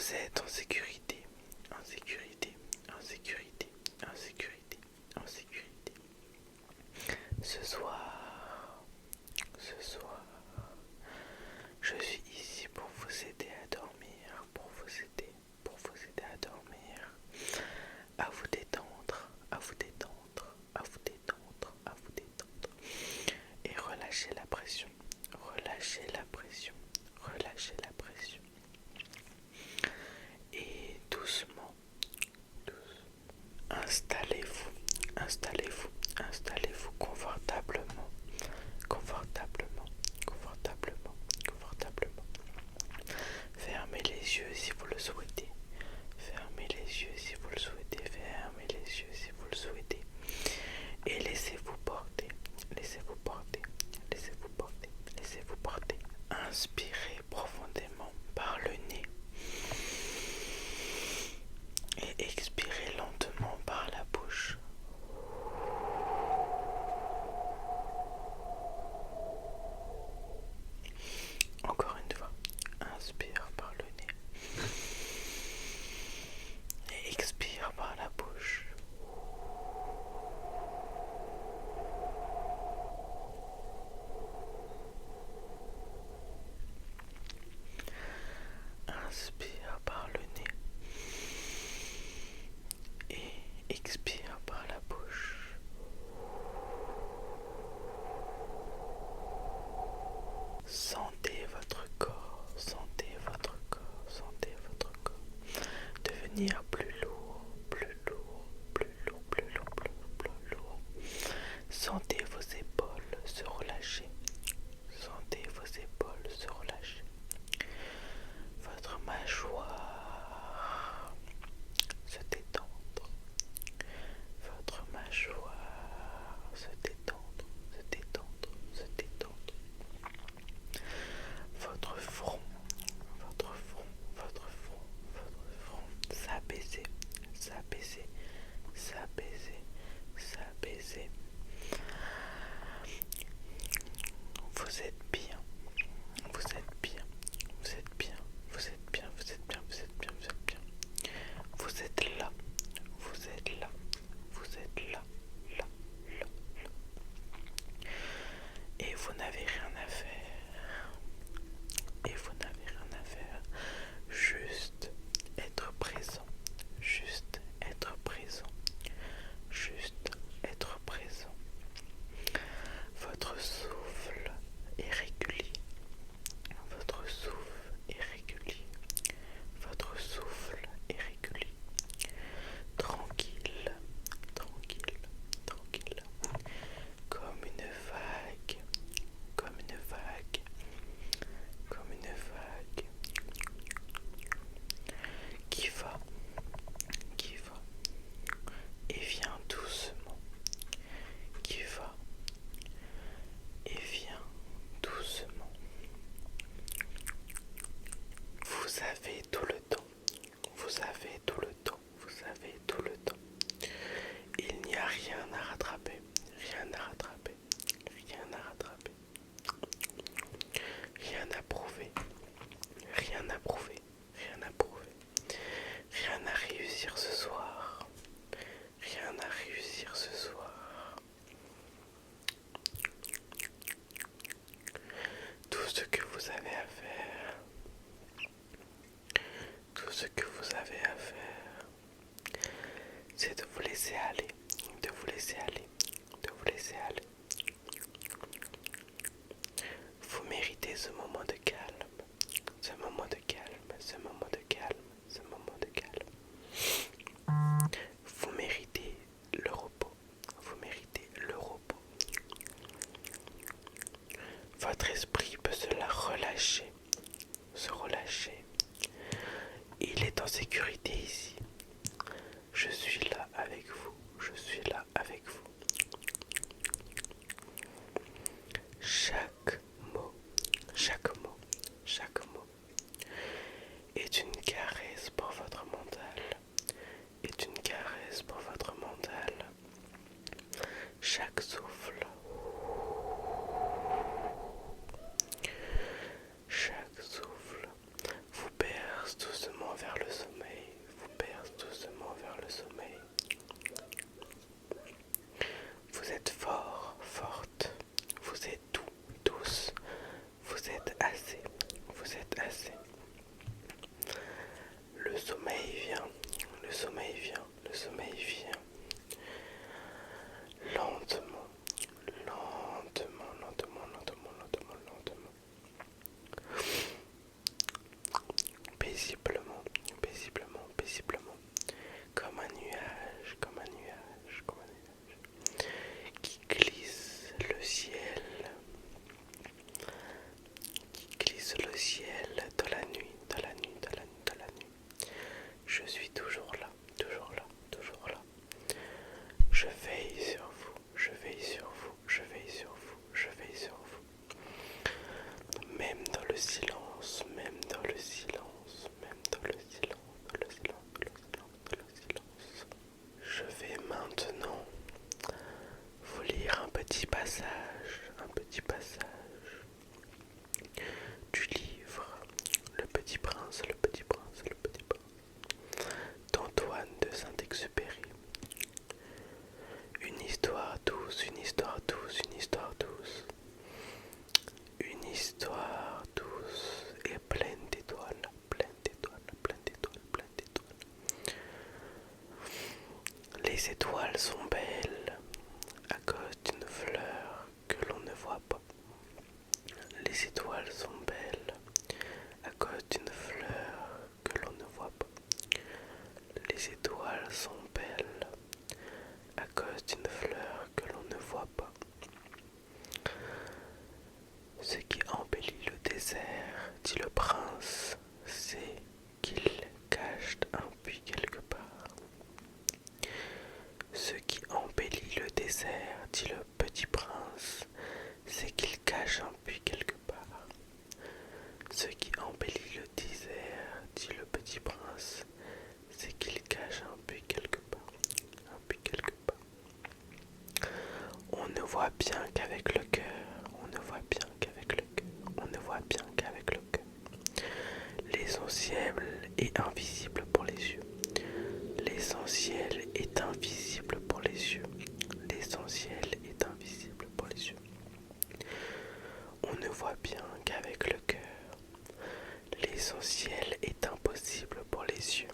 Vous êtes en sécurité, en sécurité, en sécurité, en sécurité, en sécurité. Ce soir, je suis ici pour vous aider à dormir, pour vous aider à dormir, à vous détendre, à vous détendre, à vous détendre, à vous détendre. Et relâchez la pression, relâchez la pression, relâchez la pression. Et doucement, installez-vous, installez-vous, installez-vous confortablement, confortablement, confortablement, confortablement. Fermez les yeux si vous le souhaitez. Fermez les yeux si vous le souhaitez. Fermez les yeux si vous le souhaitez. Et laissez-vous porter, laissez-vous porter, laissez-vous porter, laissez-vous porter. Inspirez profondément par le nez. Et expirez lentement par la bouche. Encore une fois, inspire par le nez et expire par la bouche. Inspire par le nez et expire par la bouche. Sentez votre corps, sentez votre corps, sentez votre corps devenir plus lourd, plus lourd, plus lourd, plus lourd, plus lourd, plus lourd. Sentez vos épaules se relâcher, sentez vos épaules se relâcher. Votre mâchoire se détendre, votre mâchoire se détendre, se détendre, se détendre. Votre front, votre front, votre front, votre front s'apaiser, s'apaiser, s'apaiser, s'apaiser. Vous êtes bien, vous êtes bien, vous êtes bien, vous êtes bien, vous êtes bien, vous êtes bien, vous êtes bien. Vous êtes là, vous êtes là, vous êtes là, là, là, là. Et vous n'avez rien à faire. Et vous n'avez rien à faire. Juste être présent. Juste être présent. Juste être présent. Votre souffle est régulier. Votre souffle est régulier. Votre souffle est régulier. Tranquille, tranquille, tranquille. Comme une vague, comme une vague, comme une vague qui va et vient doucement, qui va et vient doucement. Vous avez tout le temps, vous avez tout le temps, vous avez tout le temps. Il n'y a rien à rattraper, rien à rattraper, rien à rattraper, rien à prouver, rien à prouver, rien à prouver, rien à réussir ce soir, rien à réussir ce soir. Tout ce que vous avez à faire, tout ce que vous avez à faire, c'est de vous laisser aller, de vous laisser aller, de vous laisser aller. Vous méritez ce moment de calme, ce moment de calme, ce moment de calme, ce moment de calme. Vous méritez le repos, vous méritez le repos. Votre esprit peut se la relâcher, se relâcher. Il est en sécurité ici. Je suis là avec vous, je suis là avec vous. Chaque mot, chaque mot, chaque mot est une caresse pour votre mental, est une caresse pour votre mental. Chaque souffle, chaque souffle vous berce doucement vers le sommeil vient, le sommeil vient, le sommeil vient. Lentement, lentement, lentement, lentement, lentement, lentement. Paisiblement, paisiblement, paisiblement. Comme un nuage, comme un nuage, comme un nuage. Qui glisse le ciel, qui glisse le ciel de la nuit, de la nuit, de la nuit, de la nuit. Je suis toujours là, toujours là, toujours là. Je veille sur vous, je veille sur vous, je veille sur vous, je veille sur vous. Même dans le silence, même dans le silence, même dans le silence, dans le silence, dans le silence, dans le silence. Je vais maintenant vous lire un petit passage du livre Le Petit Prince, le Petit Prince, le Petit Prince d'Antoine de Saint-Exupéry. Une histoire douce, une histoire douce, une histoire douce. Une histoire douce et pleine d'étoiles, pleine d'étoiles, pleine d'étoiles, pleine d'étoiles. Les étoiles sont belles à cause d'une fleur que l'on ne voit pas. Les étoiles sont belles à cause d'une fleur que l'on ne voit pas. Les étoiles sont belles à cause d'une fleur que l'on ne voit pas. Ce qui embellit le désert, dit le prince, c'est qu'il cache un puits quelque part. Ce qui embellit le désert, dit le petit prince, c'est qu'il cache un puits quelque part. Ce qui embellit le désert, dit le petit prince, c'est qu'il cache un puits quelque part. Un puits quelque part. On ne voit bien qu'avec le cœur, on ne voit bien qu'avec le cœur, on ne voit bien qu'avec le cœur. L'essentiel est invisible pour les yeux. L'essentiel est invisible pour les yeux. L'essentiel est invisible pour les yeux. On ne voit bien qu'avec le cœur. L'essentiel est impossible pour les yeux.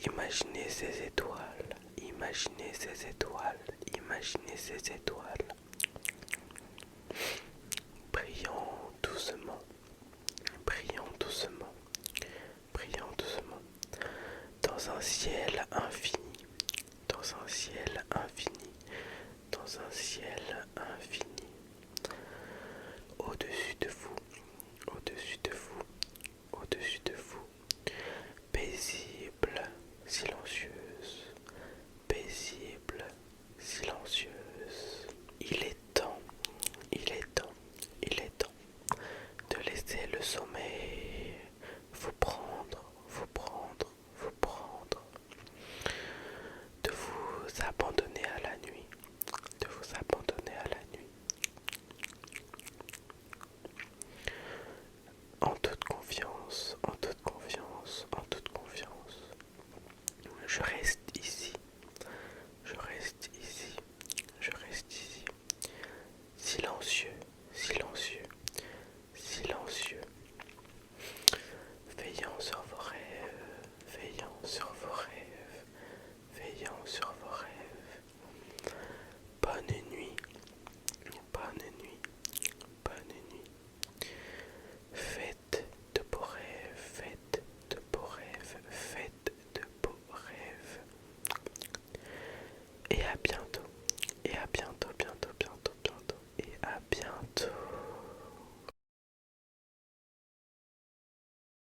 Imaginez ces étoiles, imaginez ces étoiles, imaginez ces étoiles. Brillant doucement, brillant doucement, brillant doucement. Dans un ciel